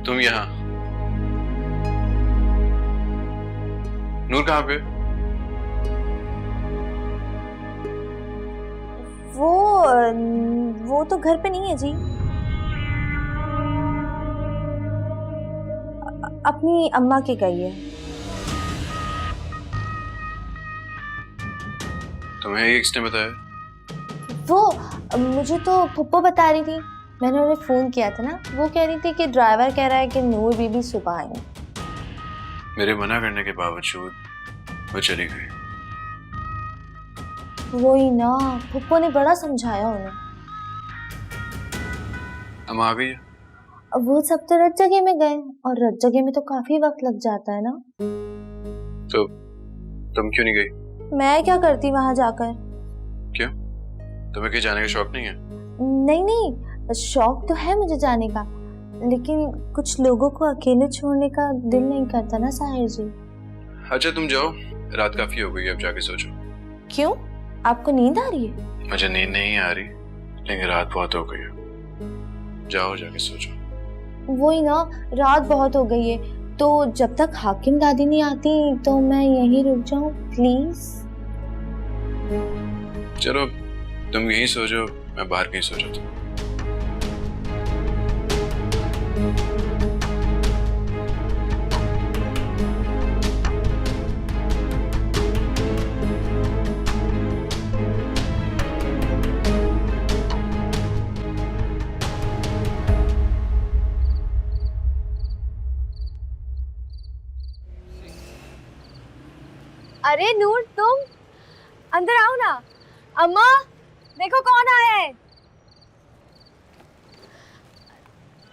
तुम यहाँ? नूर कहाँ पे? वो तो घर पे नहीं है जी। अपनी अम्मा के गई है। तुम्हें ये किसने बताया? वो मुझे तो फुप्पो बता रही थी। मैंने उन्हें फोन किया था ना, वो कह रही थी कि ड्राइवर कह रहा है कि नूर बीबी सुबह आएंगे। मेरे मना करने के बावजूद वो चली गई। वही ना, फुप्पो ने बड़ा समझाया उन्हें। हम आ गई है। अब वो सब तो रत जगह में गए, और रत जगह में तो काफी वक्त लग जाता है ना। तो तुम क्यों नहीं गई? मैं क्या करती वहां जाकर? क्यों? तुम्हें कहीं जाने का शौक नहीं है? नहीं, शौक तो है मुझे जाने का, लेकिन कुछ लोगों को अकेले छोड़ने का दिल नहीं करता ना साहिर जी। अच्छा तुम जाओ, रात काफी हो गई है, अब जाके सो जाओ। क्यों, आपको नींद आ रही है? मुझे नींद नहीं आ रही, लेकिन रात बहुत हो गई है। जाओ जाके सो जाओ। वही ना, रात बहुत हो गई है, तो जब तक हाकिम दादी नहीं आती तो मैं यहीं रुक जाऊं प्लीज। चलो तुम यहीं सो जाओ, मैं बाहर कहीं सो जाता हूँ। अरे नूर, तुम अंदर आओ ना। अम्मा देखो कौन आया है।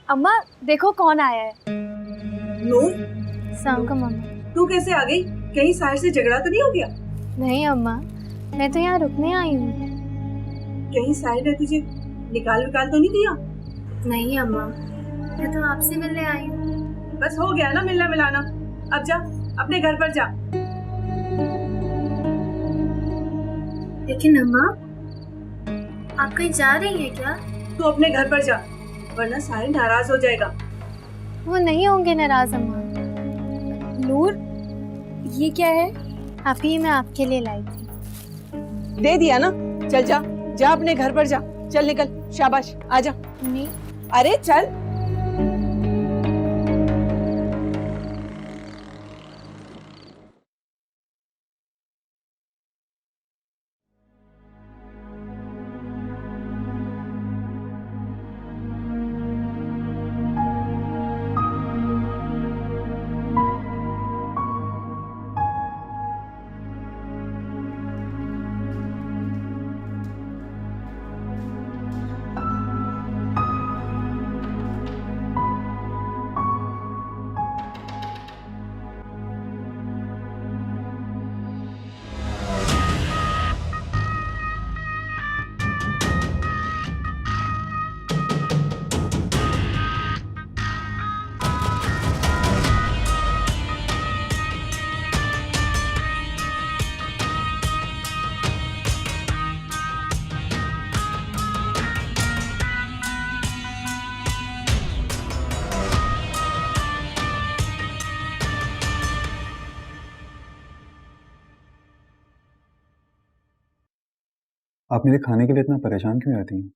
अम्मा देखो कौन आया है। नूर, सलाम मम्मा। तू कैसे आ गई? कहीं साहिर से झगड़ा तो नहीं हो गया? नहीं अम्मा, मैं तो यहाँ रुकने आई हूँ। कहीं साहिर ने तुझे निकाल तो नहीं दिया? नहीं अम्मा, मैं तो आपसे मिलने आई हूँ। बस हो गया ना मिलना मिलाना, अब जा अपने घर पर जा। लेकिन अम्मा, आप कहीं जा रही हैं क्या? तू अपने घर पर जा, वरना साहिर नाराज हो जाएगा। वो नहीं होंगे नाराज अम्मा। नूर, ये क्या है? अभी ये मैं आपके लिए लाई थी। दे दिया ना, चल जा जा अपने घर पर जा। चल निकल, शाबाश, आजा। नहीं। अरे चल। आप मेरे खाने के लिए इतना परेशान क्यों रहती हैं?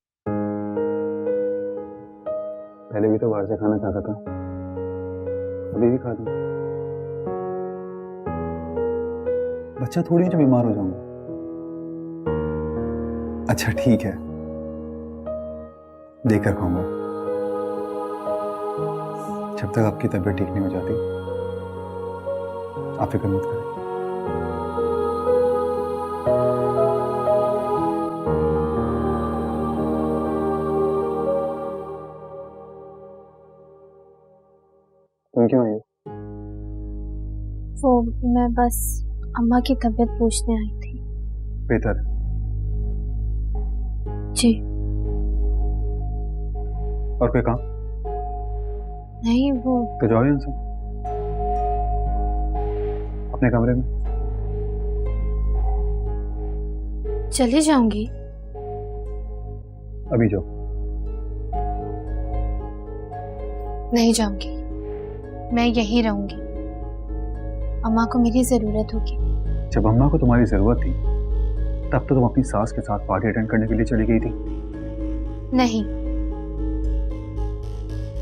पहले भी तो बाहर से खाना खाता था, अभी भी खाता हूँ। बच्चा थोड़ी जो बीमार हो जाऊंगा। अच्छा ठीक है, देखकर खाऊंगा। जब तक आपकी तबीयत ठीक नहीं हो जाती, आप फिक्र मत करें। तुम क्यों आई? वो मैं बस अम्मा की तबीयत पूछने आई थी। बेहतर है। जी। और कोई काम? नहीं, वो तो जाओ यहाँ से, अपने कमरे में। चली जाऊंगी। अभी जाओ। नहीं जाऊंगी। मैं यहीं रहूंगी। अम्मा को मेरी जरूरत होगी। जब अम्मा को तुम्हारी जरूरत थी तब तो तुम अपनी सास के साथ पार्टी अटेंड करने के लिए चली गई थी। नहीं,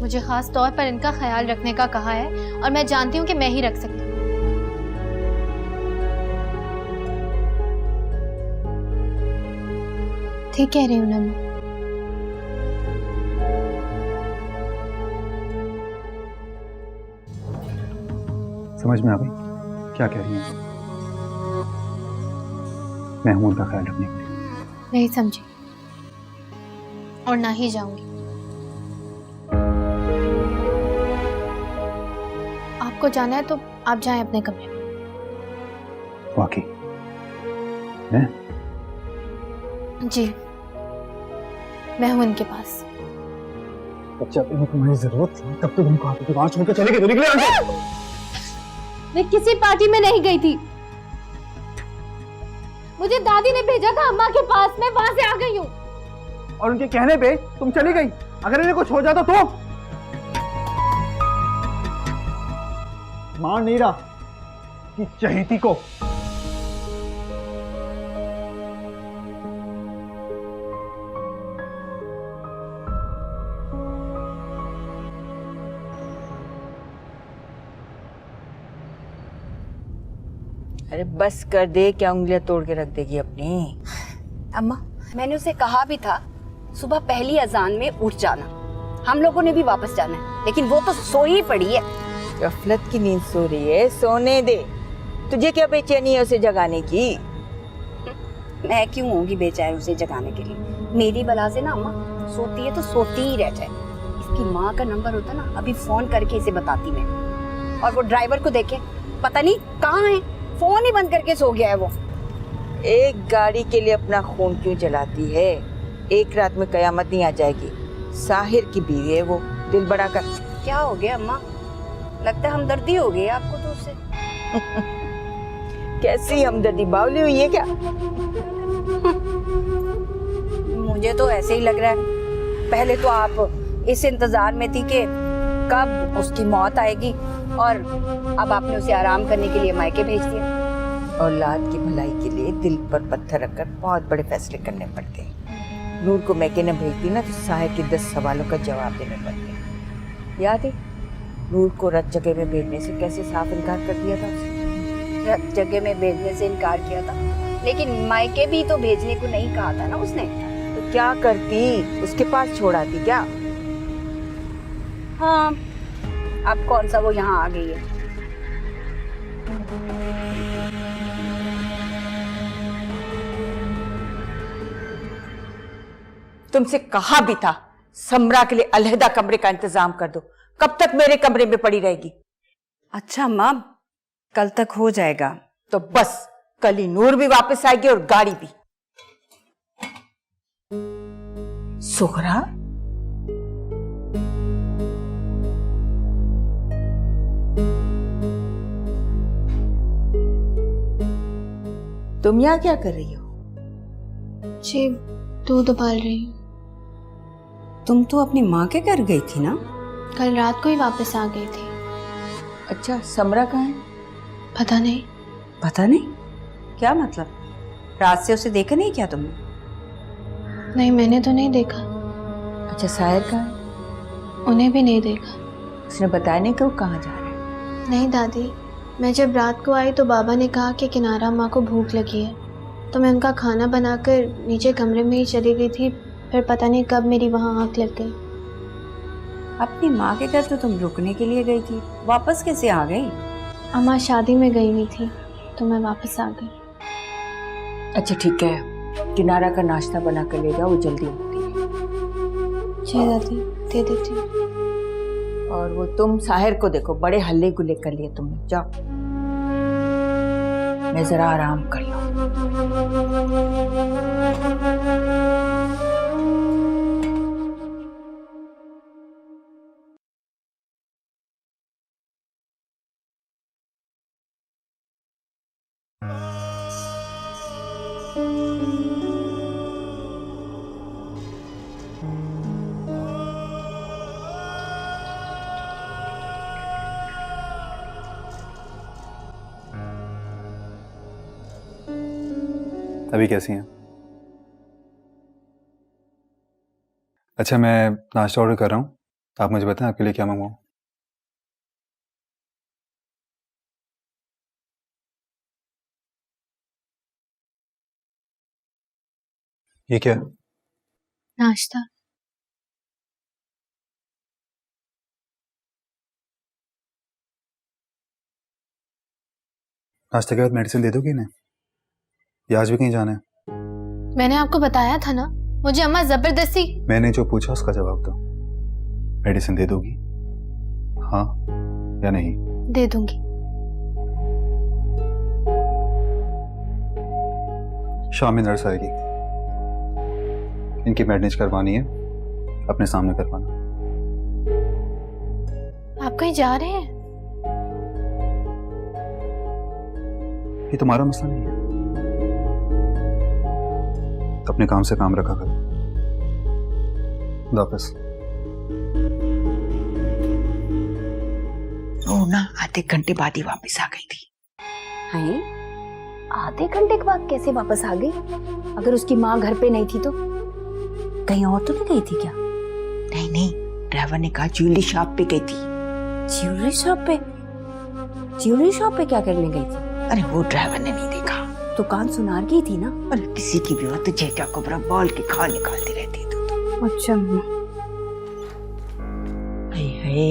मुझे खास तौर पर इनका ख्याल रखने का कहा है और मैं जानती हूँ कि मैं ही रख सकती हूँ। ठीक कह रही हूँ ना मैं। समझ में आ गई क्या कह रही हैं? मैं हूं उनका ख्याल रखने के लिए। नहीं समझी और ना ही जाऊंगी। आपको जाना है तो आप जाएं अपने कमरे में। वाकई मैं? जी, मैं हूं उनके पास। जब इन्हें तुम्हारी जरूरत थी तब तो तुम कहा कि वहां छोड़ के चले गए, तो निकले यहाँ से। मैं किसी पार्टी में नहीं गई थी। मुझे दादी ने भेजा था अम्मा के पास, मैं वहां से आ गई हूँ। और उनके कहने पे तुम चली गई। अगर इन्हें कुछ हो जाता तो? मान नहीं रहा कि चहेती को अरे बस कर दे, क्या उंगलियां तोड़ के रख देगी अपनी। अम्मा, मैंने उसे कहा भी था सुबह पहली अजान में उठ जाना, हम लोगों ने भी वापस जाना है, लेकिन वो तो सो ही पड़ी है। गफलत की नींद सो रही है, सोने दे। तुझे क्या बेचैनी है उसे जगाने की? मैं क्यों होंगी बेचैन उसे जगाने के लिए? मेरी बला से ना अम्मा, सोती है तो सोती ही रह जाए। इसकी माँ का नंबर होता ना, अभी फोन करके इसे बताती मैं। और वो ड्राइवर को देखे, पता नहीं कहाँ है, फोन ही बंद करके सो गया है वो। एक गाड़ी के लिए अपना खून क्यों जलाती है? एक रात में कयामत नहीं आ जाएगी। साहिर की बीवी है वो, दिल बड़ा कर। क्या हो गया अम्मा? लगता है हमदर्दी हो गई आपको तो उससे। कैसी हमदर्दी? बावली हुई है क्या? मुझे तो ऐसे ही लग रहा है। पहले तो आप इस इंतजार में थी कि कब उसकी मौत आएगी, और अब आपने उसे आराम करने के लिए मायके भेज दिया। औलाद की भलाई के लिए दिल पर पत्थर रखकर बहुत बड़े फैसले करने पड़ते हैं। नूर को मैके न भेजती ना तो साहिर के 10 सवालों का जवाब देने पड़ते। याद है नूर को रत जगह में भेजने से कैसे साफ इनकार कर दिया था उसने? रत जगह में भेजने से इनकार किया था, लेकिन मायके भी तो भेजने को नहीं कहा था ना उसने। तो क्या करती? उसके पास छोड़ाती क्या? हाँ, अब कौन सा वो यहाँ आ गई है। तुमसे कहा भी था समरा के लिए अलहदा कमरे का इंतजाम कर दो। कब तक मेरे कमरे में पड़ी रहेगी? अच्छा माँ, कल तक हो जाएगा। तो बस कल ही नूर भी वापस आएगी और गाड़ी भी। सुहरा, तुम यहाँ क्या कर रही हो? जी, दूध उबाल रही हूँ। तुम तो अपनी माँ के घर गई थी ना? कल रात को ही वापस आ गई थी। अच्छा, समरा कहाँ है? पता नहीं। पता नहीं? क्या मतलब? रात से उसे देखा नहीं क्या तुमने? नहीं, मैंने तो नहीं देखा। अच्छा, साहिर कहाँ है? उन्हें भी नहीं देखा। उसने बताया नहीं कि वो कहाँ जा रहा है? नहीं दादी, मैं जब रात को आई तो बाबा ने कहा कि किनारा माँ को भूख लगी है, तो मैं उनका खाना बनाकर नीचे कमरे में ही चली गई थी। फिर पता नहीं कब मेरी वहाँ आँख लग गई। अपनी माँ के घर तो तुम रुकने के लिए गई थी, वापस कैसे आ गई? अम्मा शादी में गई हुई थी तो मैं वापस आ गई। अच्छा ठीक है, किनारा का नाश्ता बना कर ले जाओ, वो जल्दी होती है। जी दादी, दे देती हूँ। और वो तुम साहिर को देखो, बड़े हल्ले गुल्ले कर लिए तुमने। जाओ, मैं जरा आराम कर लूं। अभी कैसी हैं? अच्छा, मैं नाश्ता ऑर्डर कर रहा हूँ, आप मुझे बताएं आपके लिए क्या मंगवाऊँ? ये क्या? नाश्ता। नाश्ते के बाद मेडिसिन दे दोगी इन्हें? या आज भी कहीं जाना है? मैंने आपको बताया था ना, मुझे अम्मा जबरदस्ती। मैंने जो पूछा उसका जवाब दो। मेडिसिन दे दोगी, हाँ या नहीं? दे दूंगी। शाम में नर्स आएगी, इनकी मैनेज करवानी है, अपने सामने करवाना। आप कहीं जा रहे हैं? ये तुम्हारा मसला नहीं है, अपने काम से काम रखा करो। वापस वो ना आधे घंटे बाद ही वापस आ गई थी। हैं? आधे घंटे के बाद कैसे वापस आ गई? अगर उसकी माँ घर पे नहीं थी तो? कहीं और तो नहीं गई थी क्या? नहीं नहीं, ड्राइवर ने कहा ज्वेलरी शॉप पे गई थी। ज्वेलरी शॉप पे? ज्वेलरी शॉप पे क्या करने गई थी? अरे वो ड्राइवर ने नहीं देखा। दुकान सुनार की थी ना? अरे किसी की भी हो तो जेठा को बड़ा बॉल के खा निकालती रहती है तो। अच्छा। हे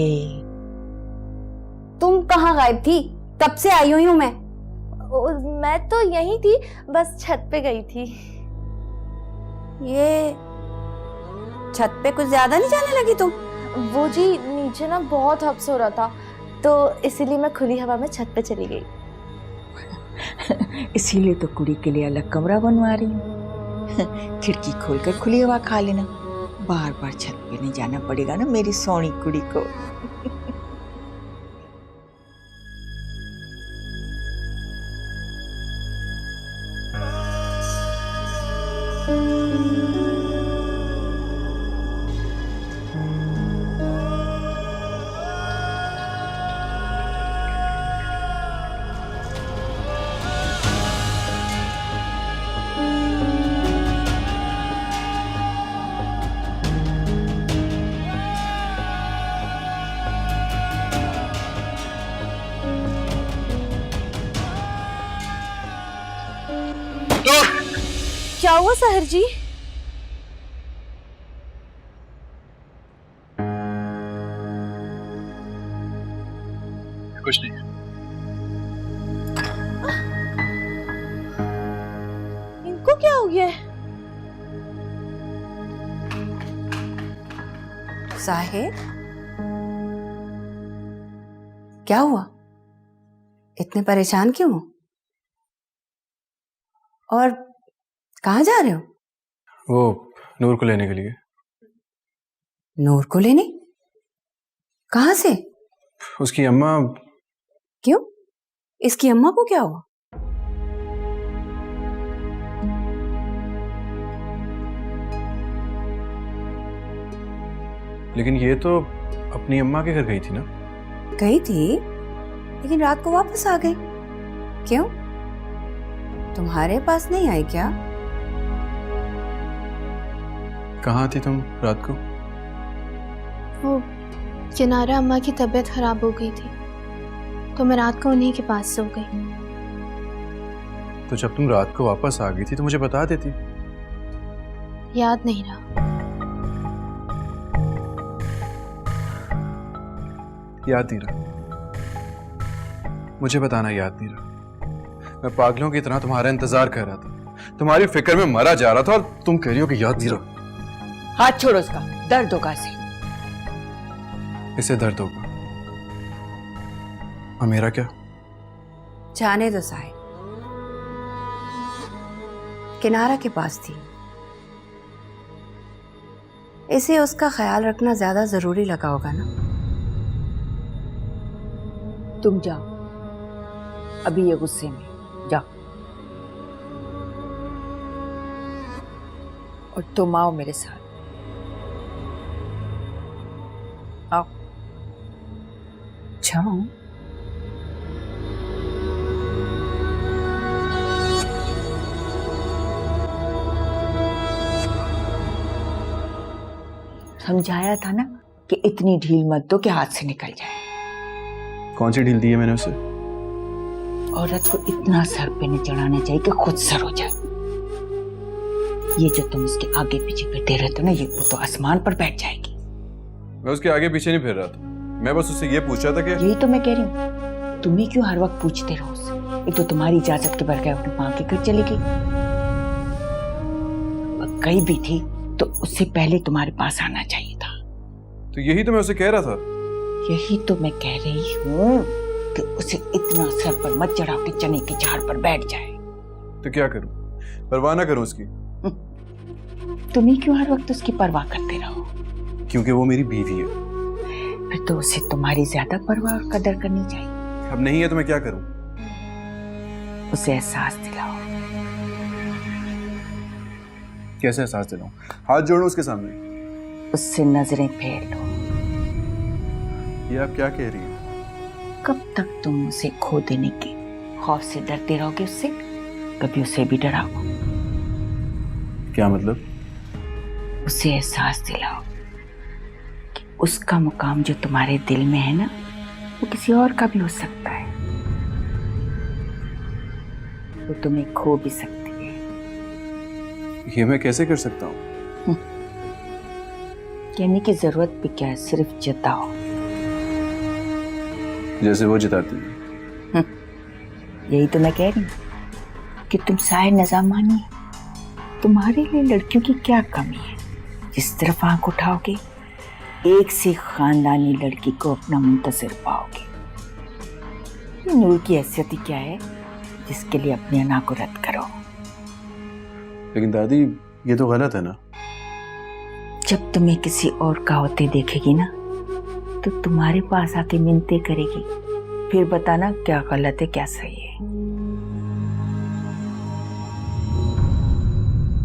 तुम कहाँ गायब थी? कब से आई हुई हूँ मैं। मैं तो यहीं थी, बस छत पे गई थी। ये छत पे कुछ ज्यादा नहीं जाने लगी तुम? वो जी नीचे ना बहुत हब्स हो रहा था, तो इसीलिए मैं खुली हवा में छत पे चली गई। इसीलिए तो कुड़ी के लिए अलग कमरा बनवा रही हूँ। खिड़की खोलकर खुली हवा खा लेना, बार बार छत पे नहीं जाना पड़ेगा ना मेरी सोनी कुड़ी को। क्या हुआ सहर जी? कुछ नहीं। इनको क्या हो गया है? साहिर, क्या हुआ? इतने परेशान क्यों हो? और कहाँ जा रहे हो? वो नूर को लेने के लिए। नूर को लेने? कहाँ से? उसकी अम्मा। क्यों? इसकी अम्मा को क्या हुआ? लेकिन ये तो अपनी अम्मा के घर गई थी ना? गई थी, लेकिन रात को वापस आ गई। क्यों? तुम्हारे पास नहीं आई क्या? कहाँ थी तुम रात को? वो किनारा अम्मा की तबीयत खराब हो गई थी, तो मैं रात को उन्हीं के पास सो गई। तो जब तुम रात को वापस आ गई थी तो मुझे बता देती। याद नहीं रहा। याद नहीं रहा? मुझे बताना याद नहीं रहा? मैं पागलों की तरह तुम्हारा इंतजार कर रहा था, तुम्हारी फिक्र में मरा जा रहा था, और तुम कह रही हो कि याद नहीं रहा। हाथ छोड़ो उसका, दर्द होगा इसे। इसे दर्द होगा, और मेरा क्या? जाने दो साहिब, किनारा के पास थी, इसे उसका ख्याल रखना ज्यादा जरूरी लगा होगा ना। तुम जाओ, अभी ये गुस्से में, जाओ। और तुम आओ मेरे साथ, आओ। जाओ। समझाया था ना कि इतनी ढील मत दो कि हाथ से निकल जाए। कौन सी ढील दी है मैंने उसे? औरत को इतना सर पे नहीं चढ़ाना चाहिए कि खुद सर हो जाए। ये जो तुम इसके आगे पीछे फिरते रहते हो ना, ये वो तो आसमान पर बैठ जाएगी। मैं उसके आगे पीछे नहीं फिर रहा था, मैं बस उससे ये पूछ रहा था कि यही तो मैं कह रही हूँ, तुम्हें क्यों हर वक्त पूछते रहो उससे? एक तो तुम्हारी इजाजत के बगैर अपनी माँ के घर चली गई, गई भी थी तो उससे पहले तुम्हारे पास आना चाहिए था। तो यही तो मैं उसे कह रहा था। यही तो मैं कह रही हूँ कि उसे इतना सर पर मत चढ़ाओ कि चने के झाड़ पर बैठ जाए। तो क्या करूं, परवाह ना करूं उसकी? तुम्हें क्यों हर वक्त उसकी परवाह करते रहो? क्योंकि वो मेरी बीवी है। फिर तो उसे तुम्हारी ज्यादा परवाह और कदर करनी चाहिए। अब नहीं है तो मैं क्या करूं? उसे एहसास दिलाओ। कैसे एहसास दिलाऊं? हाथ जोड़ूं उसके सामने? उससे नजरें फेर लो। ये आप क्या कह रही हैं? कब तक तुम उसे खो देने के खौफ से डरते रहोगे उससे? कभी उसे भी डराओ। क्या मतलब? उसे एहसास दिलाओ कि उसका मुकाम जो तुम्हारे दिल में है ना, वो किसी और का भी हो सकता है। वो तुम्हें खो भी सकती है। ये मैं कैसे कर सकता हूँ? कहने की जरूरत भी क्या है, सिर्फ जताओ। जैसे वो जिताती है। यही तो मैं कह रही हूँ कि तुम साए नज़ामानी, तुम्हारे लिए लड़कियों की क्या कमी है? जिस तरफ आंख उठाओगे एक से खानदानी लड़की को अपना मुंतज़िर पाओगे। ये नूर की हैसियत ही क्या है जिसके लिए अपनी अना को रद्द करो? लेकिन दादी ये तो गलत है ना। जब तुम्हें किसी और का होते देखेगी ना, तो तुम्हारे पास आके मिन्नतें करेगी। फिर बताना क्या गलत है क्या सही है।